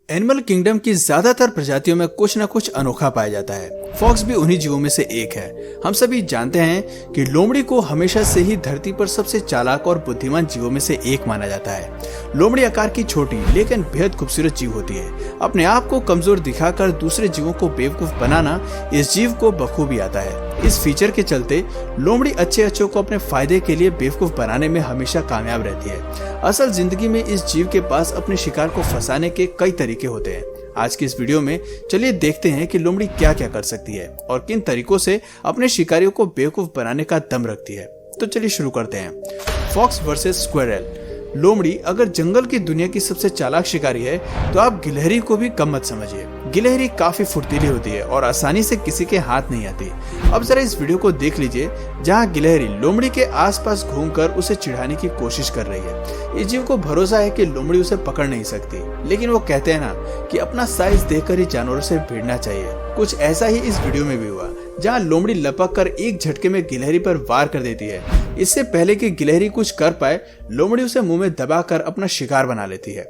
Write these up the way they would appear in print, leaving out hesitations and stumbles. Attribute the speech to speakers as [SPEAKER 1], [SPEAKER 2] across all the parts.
[SPEAKER 1] Animal kingdom की ज्यादातर प्रजातियों में कुछ न कुछ अनोखा पाया जाता है। फॉक्स भी उन्हीं जीवों में से एक है। हम सभी जानते हैं कि लोमड़ी को हमेशा से ही धरती पर सबसे चालाक और बुद्धिमान जीवों में से एक माना जाता है। लोमड़ी आकार की छोटी लेकिन बेहद खूबसूरत जीव होती है। अपने आप को कमजोर दिखाकर दूसरे जीवों को बेवकूफ बनाना इस जीव को बखूबी आता है। इस फीचर के चलते लोमड़ी अच्छे को अपने फायदे के लिए बेवकूफ बनाने में हमेशा कामयाब रहती है। असल जिंदगी में इस जीव के पास अपने शिकार को फंसाने के कई तरीके होते हैं। आज की इस वीडियो में चलिए देखते हैं कि लोमड़ी क्या क्या कर सकती है और किन तरीकों से अपने शिकारियों को बेवकूफ बनाने का दम रखती है। तो चलिए शुरू करते हैं। Fox versus squirrel. लोमड़ी अगर जंगल की दुनिया की सबसे चालाक शिकारी है तो आप गिलहरी को भी कम मत समझिए। गिलहरी काफी फुर्तीली होती है और आसानी से किसी के हाथ नहीं आती। अब जरा इस वीडियो को देख लीजिए जहां गिलहरी लोमड़ी के आसपास घूमकर उसे चिढ़ाने की कोशिश कर रही है। इस जीव को भरोसा है कि लोमड़ी उसे पकड़ नहीं सकती, लेकिन वो कहते हैं ना कि अपना साइज देखकर ही जानवरों से भिड़ना चाहिए। कुछ ऐसा ही इस वीडियो में भी हुआ जहां लोमड़ी लपक कर एक झटके में गिलहरी पर वार कर देती है। इससे पहले कि गिलहरी कुछ कर पाए, लोमड़ी उसे मुंह में दबाकर अपना शिकार बना लेती है।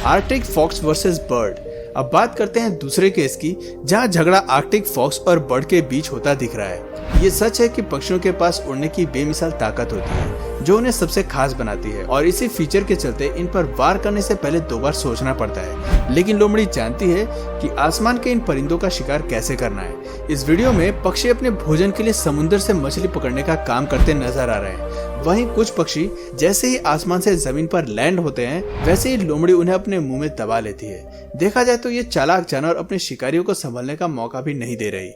[SPEAKER 1] Arctic fox versus bird. अब बात करते हैं दूसरे केस की जहां झगड़ा आर्कटिक फॉक्स और बर्ड के बीच होता दिख रहा है। ये सच है कि पक्षियों के पास उड़ने की बेमिसाल ताकत होती है जो उन्हें सबसे खास बनाती है और इसी फीचर के चलते इन पर वार करने से पहले 2 बार सोचना पड़ता है। लेकिन लोमड़ी जानती है कि आसमान के इन परिंदों का शिकार कैसे करना है। इस वीडियो में पक्षी अपने भोजन के लिए समुद्र से मछली पकड़ने का काम करते नजर आ रहे हैं। वहीं कुछ पक्षी जैसे ही आसमान से जमीन पर लैंड होते हैं वैसे ही लोमड़ी उन्हें अपने मुंह में दबा लेती है। देखा जाए तो ये चालाक जानवर अपने शिकारियों को संभालने का मौका भी नहीं दे रही।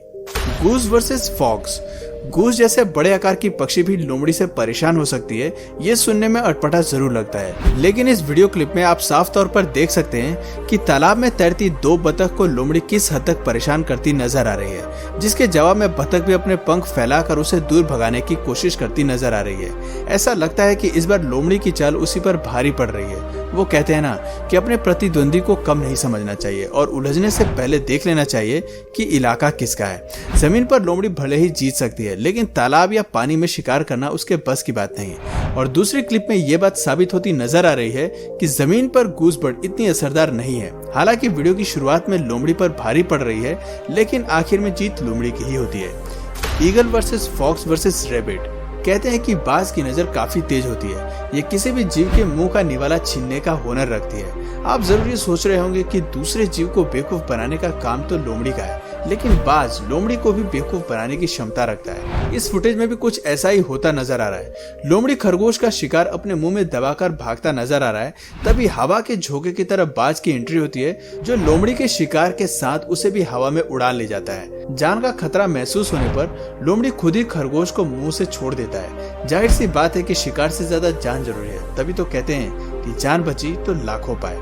[SPEAKER 1] Goose versus fox. गूस जैसे बड़े आकार की पक्षी भी लोमड़ी से परेशान हो सकती है। ये सुनने में अटपटा जरूर लगता है, लेकिन इस वीडियो क्लिप में आप साफ तौर पर देख सकते हैं कि तालाब में तैरती 2 बतख को लोमड़ी किस हद तक परेशान करती नजर आ रही है, जिसके जवाब में बतख भी अपने पंख फैलाकर उसे दूर भगाने की कोशिश करती नजर आ रही है। ऐसा लगता है कि इस बार लोमड़ी की चाल उसी पर भारी पड़ रही है। वो कहते हैं ना कि अपने प्रतिद्वंदी को कम नहीं समझना चाहिए और उलझने से पहले देख लेना चाहिए कि इलाका किसका है। जमीन पर लोमड़ी भले ही जीत सकती है, लेकिन तालाब या पानी में शिकार करना उसके बस की बात नहीं है। और दूसरी क्लिप में ये बात साबित होती नजर आ रही है कि जमीन पर गूस बर्ड इतनी असरदार नहीं है। हालांकि वीडियो की शुरुआत में लोमड़ी पर भारी पड़ रही है, लेकिन आखिर में जीत लोमड़ी की ही होती है। Eagle versus fox versus rabbit. कहते हैं कि बाज की नजर काफी तेज होती है। ये किसी भी जीव के मुंह का निवाला छीनने का हुनर रखती है। आप जरूर ये सोच रहे होंगे कि दूसरे जीव को बेवकूफ बनाने का काम तो लोमड़ी का है, लेकिन बाज लोमड़ी को भी बेवकूफ बनाने की क्षमता रखता है। इस फुटेज में भी कुछ ऐसा ही होता नजर आ रहा है। लोमड़ी खरगोश का शिकार अपने मुंह में दबाकर भागता नजर आ रहा है। तभी हवा के झोंके की तरफ बाज की एंट्री होती है जो लोमड़ी के शिकार के साथ उसे भी हवा में उड़ा ले जाता है। जान का खतरा महसूस होने पर लोमड़ी खुद ही खरगोश को मुंह से छोड़ देता है। जाहिर सी बात है कि शिकार से ज्यादा जान जरूरी है, तभी तो कहते हैं कि जान बची तो लाखों पाए।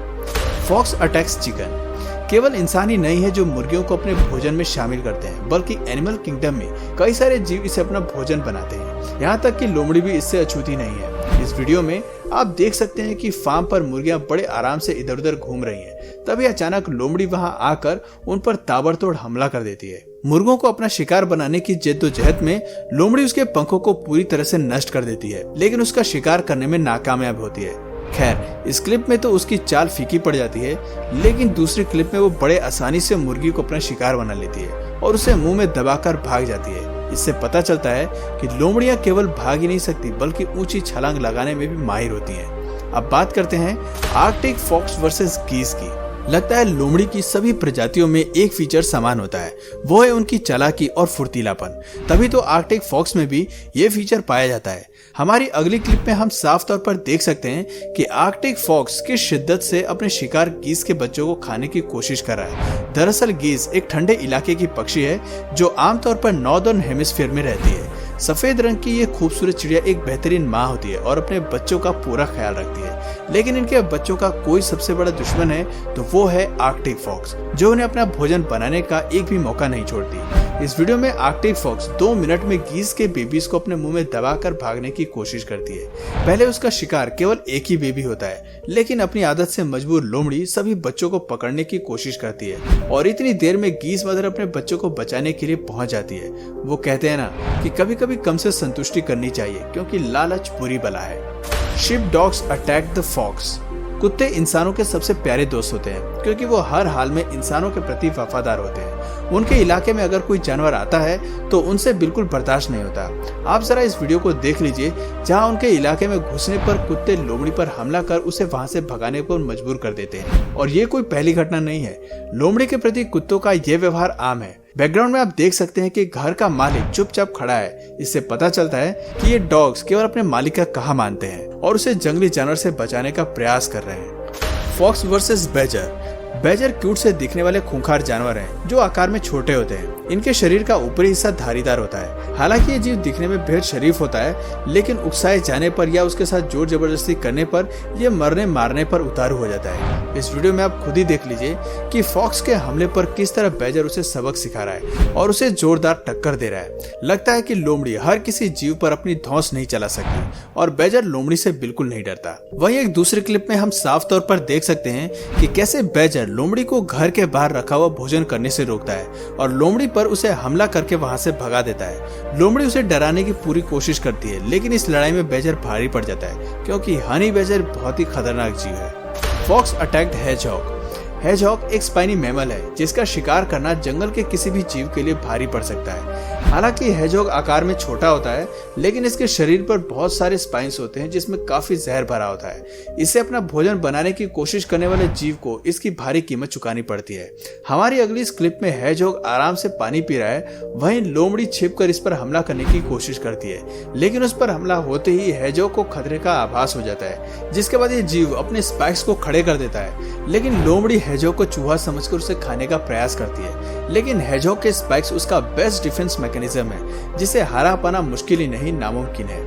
[SPEAKER 1] Fox attacks chicken. केवल इंसान ही नहीं है जो मुर्गियों को अपने भोजन में शामिल करते हैं, बल्कि एनिमल किंगडम में कई सारे जीव इसे अपना भोजन बनाते हैं। यहाँ तक कि लोमड़ी भी इससे अछूती नहीं है। इस वीडियो में आप देख सकते हैं कि फार्म पर मुर्गियां बड़े आराम से इधर उधर घूम रही हैं। तभी अचानक लोमड़ी वहां आकर उन पर ताबड़तोड़ हमला कर देती है। मुर्गों को अपना शिकार बनाने की जद्दोजहद में लोमड़ी उसके पंखों को पूरी तरह से नष्ट कर देती है, लेकिन उसका शिकार करने में नाकामयाब होती है। खैर, इस क्लिप में तो उसकी चाल फीकी पड़ जाती है, लेकिन दूसरी क्लिप में वो बड़े आसानी से मुर्गी को अपना शिकार बना लेती है और उसे मुंह में दबाकर भाग जाती है। इससे पता चलता है कि लोमड़ियां केवल भाग ही नहीं सकती बल्कि ऊंची छलांग लगाने में भी माहिर होती हैं। अब बात करते हैं आर्कटिक फॉक्स वर्सेस गीस की। लगता है लोमड़ी की सभी प्रजातियों में एक फीचर समान होता है, वो है उनकी चालाकी और फुर्तीलापन। तभी तो आर्कटिक फॉक्स में भी ये फीचर पाया जाता है। हमारी अगली क्लिप में हम साफ तौर पर देख सकते हैं कि आर्कटिक फॉक्स किस शिद्दत से अपने शिकार गीस के बच्चों को खाने की कोशिश कर रहा है। दरअसल गीस एक ठंडे इलाके की पक्षी है जो आमतौर पर नॉर्दर्न हेमिस्फीयर में रहती है। सफेद रंग की ये खूबसूरत चिड़िया एक बेहतरीन माँ होती है और अपने बच्चों का पूरा ख्याल रखती है, लेकिन इनके बच्चों का कोई सबसे बड़ा दुश्मन है तो वो है आर्कटिक फॉक्स, जो उन्हें अपना भोजन बनाने का एक भी मौका नहीं छोड़ती। इस वीडियो में आर्कटिक फॉक्स 2 मिनट में गीस के बेबीज को अपने मुंह में दबाकर भागने की कोशिश करती है। पहले उसका शिकार केवल एक ही बेबी होता है, लेकिन अपनी आदत से मजबूर लोमड़ी सभी बच्चों को पकड़ने की कोशिश करती है और इतनी देर में गीस मदर अपने बच्चों को बचाने के लिए पहुंच जाती है। वो कहते हैं ना कि कभी कभी कम से संतुष्टि करनी चाहिए, क्योंकि लालच बुरी बला है। Sheep dogs attack the fox. कुत्ते इंसानों के सबसे प्यारे दोस्त होते हैं क्योंकि वो हर हाल में इंसानों के प्रति वफादार होते हैं। उनके इलाके में अगर कोई जानवर आता है तो उनसे बिल्कुल बर्दाश्त नहीं होता। आप जरा इस वीडियो को देख लीजिए जहां उनके इलाके में घुसने पर कुत्ते लोमड़ी पर हमला कर उसे वहां से भगाने को मजबूर कर देते हैं। और ये कोई पहली घटना नहीं है, लोमड़ी के प्रति कुत्तों का ये व्यवहार आम है। बैकग्राउंड में आप देख सकते हैं कि घर का मालिक चुपचाप खड़ा है। इससे पता चलता है कि ये डॉग्स केवल अपने मालिक का कहा मानते हैं और उसे जंगली जानवर से बचाने का प्रयास कर रहे हैं। Fox versus badger. Badger cute से दिखने वाले खूंखार जानवर हैं जो आकार में छोटे होते हैं। इनके शरीर का ऊपरी हिस्सा धारीदार होता है। हालांकि ये जीव दिखने में बेहद शरीफ होता है, लेकिन उकसाए जाने पर या उसके साथ जोर जबरदस्ती करने पर ये मरने मारने पर उतारू हो जाता है। इस वीडियो में आप खुद ही देख लीजिए कि फॉक्स के हमले पर किस तरह बैजर उसे सबक सिखा रहा है और उसे जोरदार टक्कर दे रहा है। लगता है कि लोमड़ी हर किसी जीव पर अपनी धौंस नहीं चला सकती और बैजर लोमड़ी से बिल्कुल नहीं डरता। वहीं एक दूसरे क्लिप में हम साफ तौर पर देख सकते हैं कि कैसे बैजर लोमड़ी को घर के बाहर रखा हुआ भोजन करने से रोकता है और लोमड़ी पर उसे हमला करके वहां से भगा देता है। लोमड़ी उसे डराने की पूरी कोशिश करती है, लेकिन इस लड़ाई में बैजर भारी पड़ जाता है क्योंकि हनी बैजर बहुत ही खतरनाक जीव है। Fox attacked hedgehog. हेजहॉग एक स्पाइनी मैमल है जिसका शिकार करना जंगल के किसी भी जीव के लिए भारी पड़ सकता है। हालांकि हेजहॉग आकार में छोटा होता है, लेकिन इसके शरीर पर बहुत सारे स्पाइन्स होते हैं जिसमें काफी जहर भरा होता है। इसे अपना भोजन बनाने की कोशिश करने वाले जीव को इसकी भारी कीमत चुकानी पड़ती है। हमारी अगली इस क्लिप में हेजहॉग आराम से पानी पी रहा है, वहीं लोमड़ी छिपकर इस पर हमला करने की कोशिश करती है, लेकिन उस पर हमला होते ही हेजहॉग को खतरे का आभास हो जाता है, जिसके बाद ये जीव अपने स्पाइक्स को खड़े कर देता है। लेकिन लोमड़ी हेजहॉग को चूहा समझकर उसे खाने का प्रयास करती है, लेकिन हेजहॉग के स्पाइक्स उसका बेस्ट डिफेंस मैकेनिज्म है जिसे हरा पाना मुश्किल ही नहीं नामुमकिन है।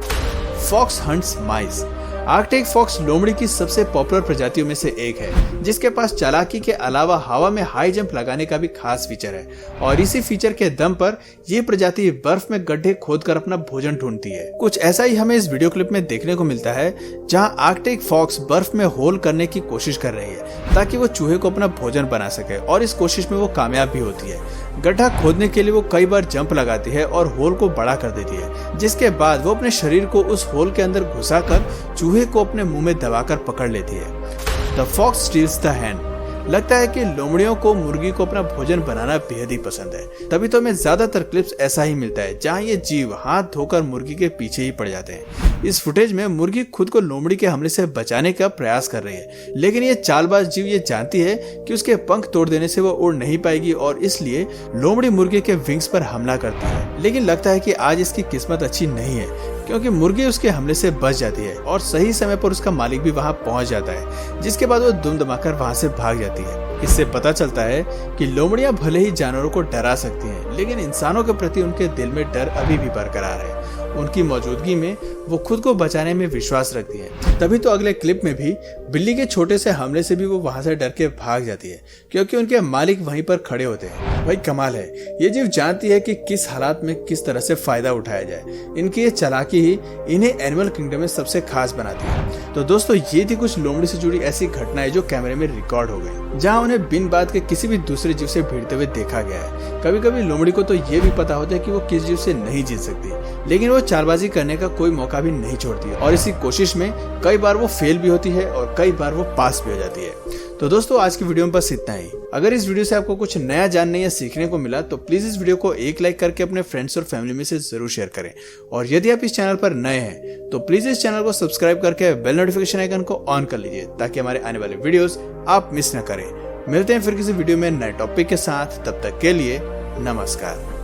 [SPEAKER 1] फॉक्स हंट्स माइस। आर्कटिक फॉक्स लोमड़ी की सबसे पॉपुलर प्रजातियों में से एक है जिसके पास चालाकी के अलावा हवा में हाई जंप लगाने का भी खास फीचर है और इसी फीचर के दम पर ये प्रजाति बर्फ में गड्ढे खोदकर अपना भोजन ढूंढती है। कुछ ऐसा ही हमें इस वीडियो क्लिप में देखने को मिलता है जहां आर्कटिक फॉक्स बर्फ में होल करने की कोशिश कर रही है ताकि वो चूहे को अपना भोजन बना सके और इस कोशिश में वो कामयाब भी होती है। गड्ढा खोदने के लिए वो कई बार जंप लगाती है और होल को बड़ा कर देती है, जिसके बाद वो अपने शरीर को उस होल के अंदर घुसाकर चूहे को अपने मुंह में दबाकर पकड़ लेती है। The fox steals the hen. लगता है कि लोमड़ियों को मुर्गी को अपना भोजन बनाना बेहद ही पसंद है, तभी तो हमें ज्यादातर क्लिप्स ऐसा ही मिलता है जहां ये जीव हाथ धोकर मुर्गी के पीछे ही पड़ जाते हैं। इस फुटेज में मुर्गी खुद को लोमड़ी के हमले से बचाने का प्रयास कर रही है, लेकिन ये चालबाज जीव ये जानती है कि उसके पंख तोड़ देने से वो उड़ नहीं पाएगी और इसलिए लोमड़ी मुर्गी के विंग्स पर हमला करती है। लेकिन लगता है कि आज इसकी किस्मत अच्छी नहीं है क्योंकि मुर्गी उसके हमले से बच जाती है और सही समय पर उसका मालिक भी वहां पहुंच जाता है, जिसके बाद वो दुम दमाकर वहां से भाग जाती है। इससे पता चलता है कि लोमड़ियां भले ही जानवरों को डरा सकती हैं, लेकिन इंसानों के प्रति उनके दिल में डर अभी भी बरकरार है। उनकी मौजूदगी में वो खुद को बचाने में विश्वास रखती है। तभी तो अगले क्लिप में भी बिल्ली के छोटे से हमले से भी वो वहां से डर के भाग जाती है क्योंकि उनके मालिक वहीं पर खड़े होते हैं। भाई कमाल है, ये जीव जानती है कि किस हालात में किस तरह से फायदा उठाया जाए। इनकी ये चालाकी ही इन्हें एनिमल किंगडम में सबसे खास बनाती है। तो दोस्तों ये थी कुछ लोमड़ी से जुड़ी ऐसी घटनाएं जो कैमरे में रिकॉर्ड हो गई, जहाँ उन्हें बिन बात के किसी भी दूसरे जीव से भिड़ते हुए देखा गया है। कभी कभी लोमड़ी को तो ये भी पता होता है कि वो किस जीव से नहीं जीत सकती, लेकिन वो चालबाजी करने का कोई मौका भी नहीं छोड़ती है और इसी कोशिश में कई बार वो फेल भी होती है और कई बार वो पास भी हो जाती है। तो दोस्तों आज की वीडियो में बस इतना ही। अगर इस वीडियो से आपको कुछ नया जानने या सीखने को मिला तो प्लीज इस वीडियो को एक लाइक करके अपने फ्रेंड्स और फैमिली में से जरूर शेयर करें और यदि आप इस चैनल पर नए हैं तो प्लीज इस चैनल को सब्सक्राइब करके बेल नोटिफिकेशन आइकन को ऑन कर लीजिए ताकि हमारे आने वाले वीडियोस आप मिस न करें। मिलते हैं फिर किसी वीडियो में नए टॉपिक के साथ, तब तक के लिए नमस्कार।